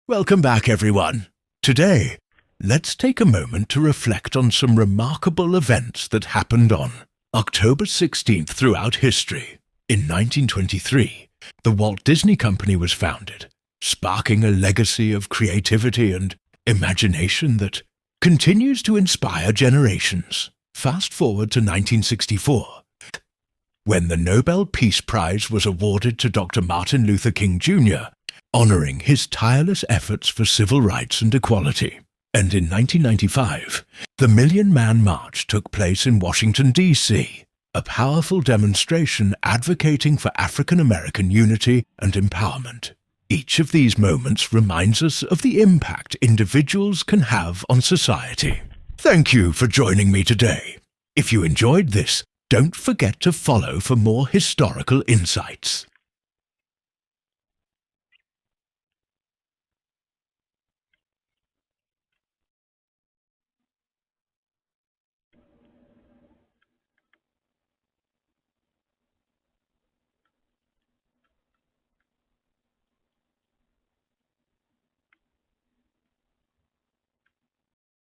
Welcome back, everyone. Today, let's take a moment to reflect on some remarkable events that happened on October 16th throughout history. In 1923, the Walt Disney Company was founded, sparking a legacy of creativity and imagination that continues to inspire generations. Fast forward to 1964, when the Nobel Peace Prize was awarded to Dr. Martin Luther King Jr., honoring his tireless efforts for civil rights and equality. And in 1995, the Million Man March took place in Washington, D.C., a powerful demonstration advocating for African American unity and empowerment. Each of these moments reminds us of the impact individuals can have on society. Thank you for joining me today. If you enjoyed this, don't forget to follow for more historical insights.